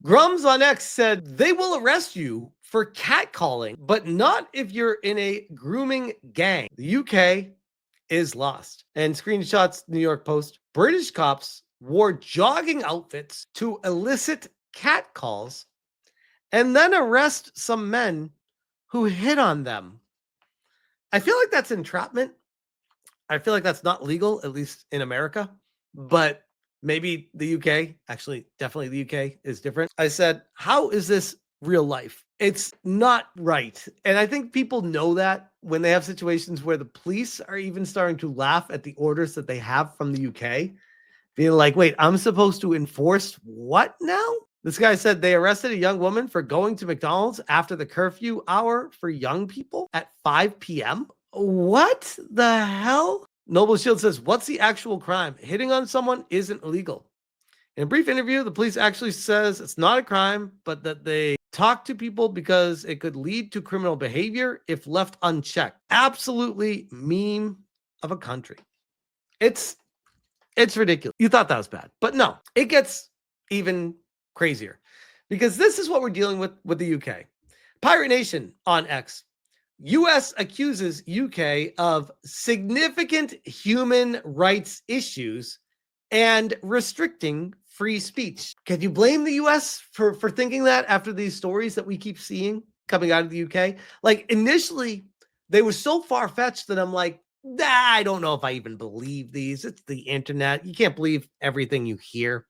Grums on X said they will arrest you for catcalling, but not if you're in a grooming gang. The UK is lost. And screenshots, New York Post. British cops wore jogging outfits to elicit catcalls and then arrest some men who hit on them. I feel like that's entrapment. I feel like that's not legal, at least in America, but maybe the UK, actually, definitely the UK is different. I said, how is this real life? It's not right. And I think people know that when they have situations where the police are even starting to laugh at the orders that they have from the UK, being like, wait, I'm supposed to enforce what now? This guy said they arrested a young woman for going to McDonald's after the curfew hour for young people at 5 p.m. What the hell? Noble Shield says, what's the actual crime? Hitting on someone isn't illegal. In a brief interview, the police actually says it's not a crime, but that they talk to people because it could lead to criminal behavior if left unchecked. Absolutely meme of a country. It's ridiculous. You thought that was bad, but no, it gets even crazier because this is what we're dealing with the UK. Pirate Nation on X. US accuses UK of significant human rights issues and restricting free speech. Can you blame the US for thinking that after these stories that we keep seeing coming out of the UK? Like initially, they were so far-fetched that I'm like, nah, I don't know if I even believe these. It's the internet. You can't believe everything you hear.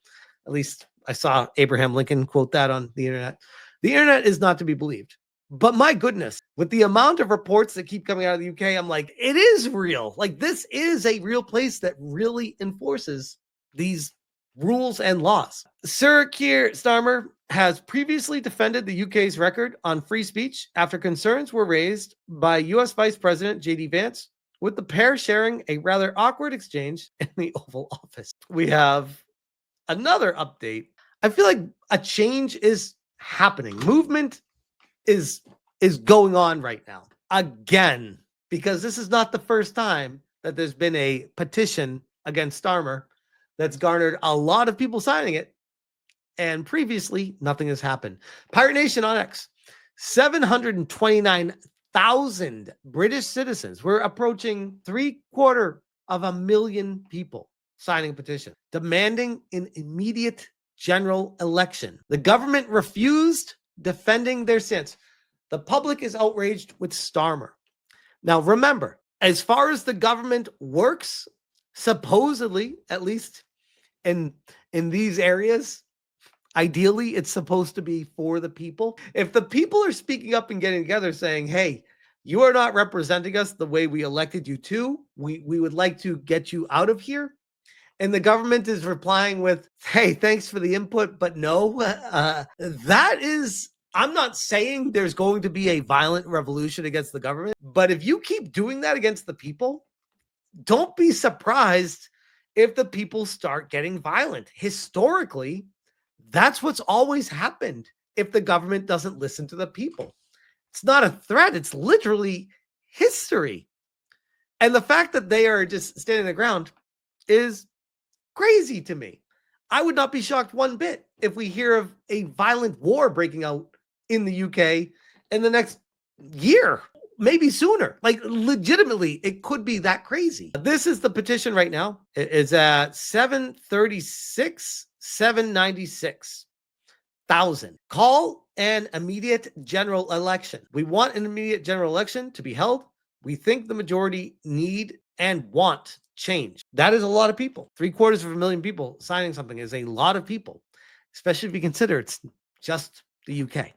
At least I saw Abraham Lincoln quote that on the internet. The internet is not to be believed. But my goodness, with the amount of reports that keep coming out of the UK, I'm like, it is real. Like this is a real place that really enforces these rules and laws. Sir Keir Starmer has previously defended the UK's record on free speech after concerns were raised by US Vice President J.D. Vance, with the pair sharing a rather awkward exchange in the Oval Office. We have another update. I feel like a change is happening. Movement is going on right now again, because this is not the first time that there's been a petition against Starmer that's garnered a lot of people signing it, and previously nothing has happened. Pirate Nation on X. 729,000 British citizens. We're approaching 750,000 people signing a petition demanding an immediate general election. The government refused defending their stance. The public is outraged with Starmer. Now, remember, as far as the government works, supposedly, at least in these areas, ideally, it's supposed to be for the people. If the people are speaking up and getting together saying, hey, you are not representing us the way we elected you to, we would like to get you out of here. And the government is replying with, hey, thanks for the input, but no. That is, I'm not saying there's going to be a violent revolution against the government, but if you keep doing that against the people, don't be surprised if the people start getting violent. Historically, that's what's always happened if the government doesn't listen to the people. It's not a threat. It's literally history. And the fact that they are just standing their ground is crazy to me. I would not be shocked one bit if we hear of a violent war breaking out in the UK in the next year, maybe sooner. Like legitimately, it could be that crazy. This is the petition right now. It is at 796,000. Call an immediate general election. We want an immediate general election to be held. We think the majority need and want change. That is a lot of people. 750,000 people signing something is a lot of people, especially if you consider it's just the UK.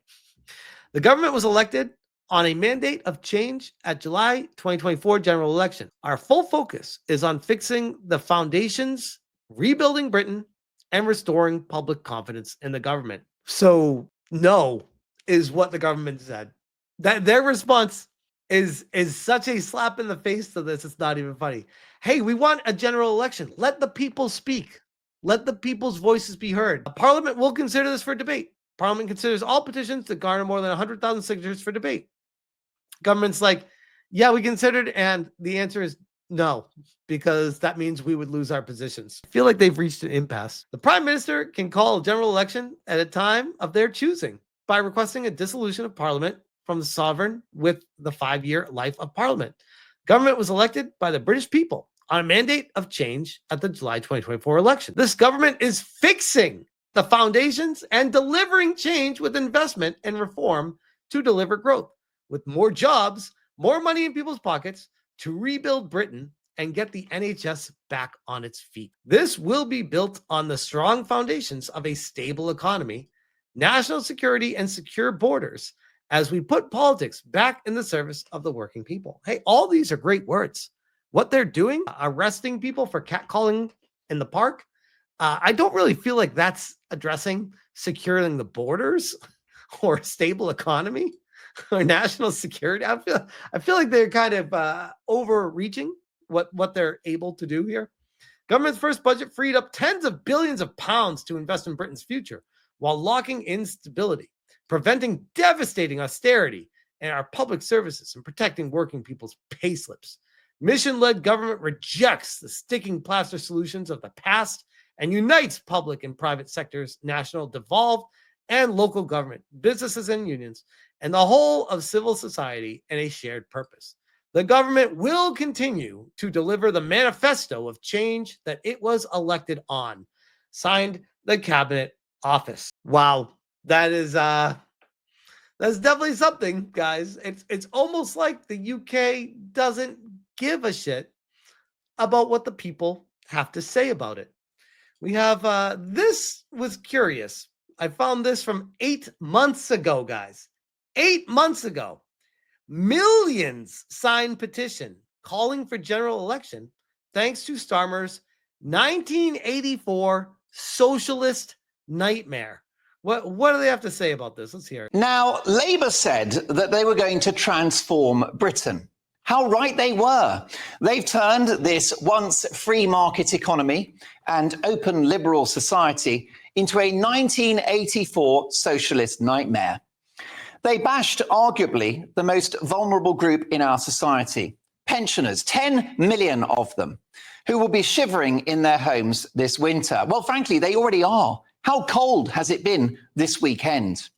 The government was elected on a mandate of change at July 2024 general election. Our full focus is on fixing the foundations, rebuilding Britain, and restoring public confidence in the government. So no is what the government said. That their response is such a slap in the face to this. It's not even funny. Hey, we want a general election. Let the people speak. Let the people's voices be heard. Parliament will consider this for debate. Parliament considers all petitions that garner more than 100,000 signatures for debate. Government's like, yeah, we considered, and the answer is No, because that means we would lose our positions. I feel like they've reached an impasse. The prime minister can call a general election at a time of their choosing by requesting a dissolution of parliament from the sovereign with the 5-year life of parliament. Government was elected by the British people on a mandate of change at the July 2024 election. This government is fixing the foundations and delivering change with investment and reform to deliver growth, with more jobs, more money in people's pockets, to rebuild Britain and get the NHS back on its feet. This will be built on the strong foundations of a stable economy, national security, and secure borders as we put politics back in the service of the working people. Hey, all these are great words. What they're doing, arresting people for catcalling in the park, I don't really feel like that's addressing securing the borders or a stable economy or national security. I feel like they're kind of overreaching what they're able to do here. Government's first budget freed up tens of billions of pounds to invest in Britain's future while locking in stability, preventing devastating austerity in our public services, and protecting working people's payslips. Mission-led government rejects the sticking plaster solutions of the past and unites public and private sectors, national, devolved, and local government, businesses and unions, and the whole of civil society in a shared purpose. The government will continue to deliver the manifesto of change that it was elected on. Signed, the Cabinet Office. Wow, that's definitely something, guys. It's almost like the UK doesn't give a shit about what the people have to say about it. We have this was curious. I found this from 8 months ago, guys. 8 months ago. Millions signed petition calling for general election thanks to Starmer's 1984 socialist nightmare. What do they have to say about this? Let's hear it. Now, Labour said that they were going to transform Britain. How right they were. They've turned this once free market economy and open liberal society into a 1984 socialist nightmare. They bashed arguably the most vulnerable group in our society, pensioners, 10 million of them, who will be shivering in their homes this winter. Well, frankly, they already are. How cold has it been this weekend?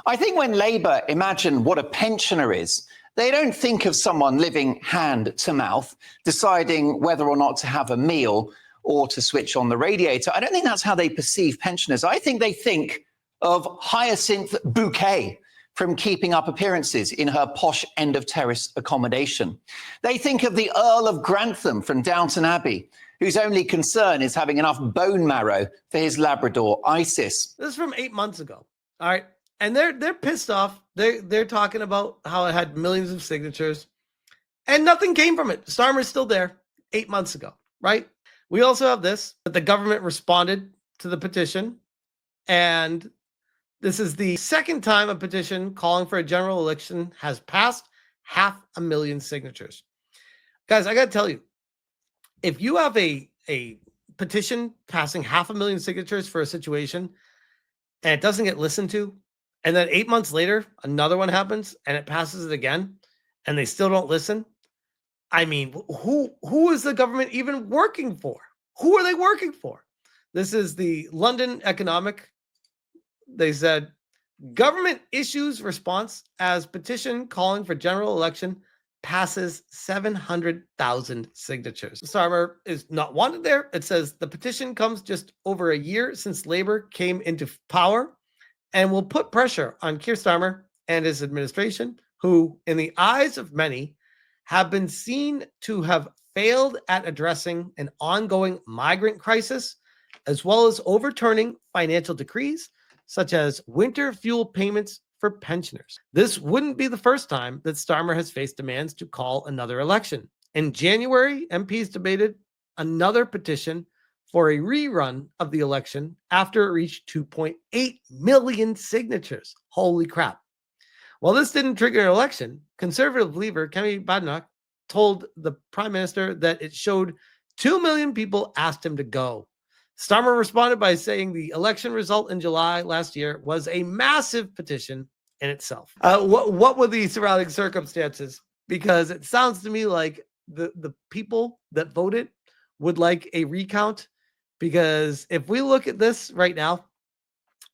I think when Labour imagine what a pensioner is, they don't think of someone living hand to mouth, deciding whether or not to have a meal or to switch on the radiator. I don't think that's how they perceive pensioners. I think they think of Hyacinth Bouquet from Keeping Up Appearances in her posh end of terrace accommodation. They think of the Earl of Grantham from Downton Abbey, whose only concern is having enough bone marrow for his Labrador Isis. This is from 8 months ago. All right. And they're pissed off. They're talking about how it had millions of signatures and nothing came from it. Starmer's still there 8 months ago, right? We also have this, that the government responded to the petition. And this is the second time a petition calling for a general election has passed 500,000 signatures. Guys, I got to tell you, if you have a petition passing 500,000 signatures for a situation and it doesn't get listened to, and then 8 months later, another one happens and it passes it again, and they still don't listen. I mean, who is the government even working for? Who are they working for? This is the London Economic. They said, government issues response as petition calling for general election passes 700,000 signatures. Starmer is not wanted there. It says the petition comes just over a year since Labour came into power and will put pressure on Keir Starmer and his administration, who, in the eyes of many, have been seen to have failed at addressing an ongoing migrant crisis, as well as overturning financial decrees such as winter fuel payments for pensioners. This wouldn't be the first time that Starmer has faced demands to call another election. In January, MPs debated another petition for a rerun of the election after it reached 2.8 million signatures. Holy crap. While this didn't trigger an election, Conservative leader Kemi Badenoch told the Prime Minister that it showed 2 million people asked him to go. Starmer responded by saying the election result in July last year was a massive petition in itself. What were the surrounding circumstances? Because it sounds to me like the people that voted would like a recount, because if we look at this right now,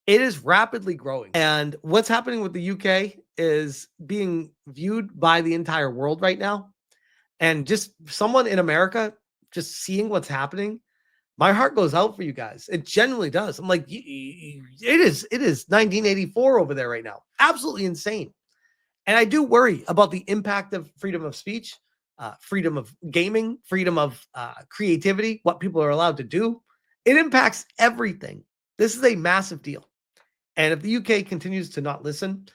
it is rapidly growing. And what's happening with the UK is being viewed by the entire world right now. And just someone in America just seeing what's happening, my heart goes out for you guys. It genuinely does. I'm like, it is 1984 over there right now. Absolutely insane. And I do worry about the impact of freedom of speech, freedom of gaming, freedom of creativity, what people are allowed to do. It impacts everything. This is a massive deal. And if the UK continues to not listen,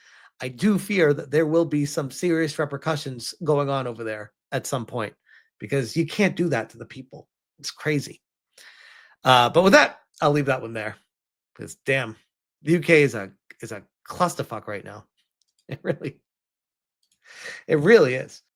I do fear that there will be some serious repercussions going on over there at some point, because you can't do that to the people. It's crazy. But with that, I'll leave that one there, because damn, the UK is a clusterfuck right now. It really is.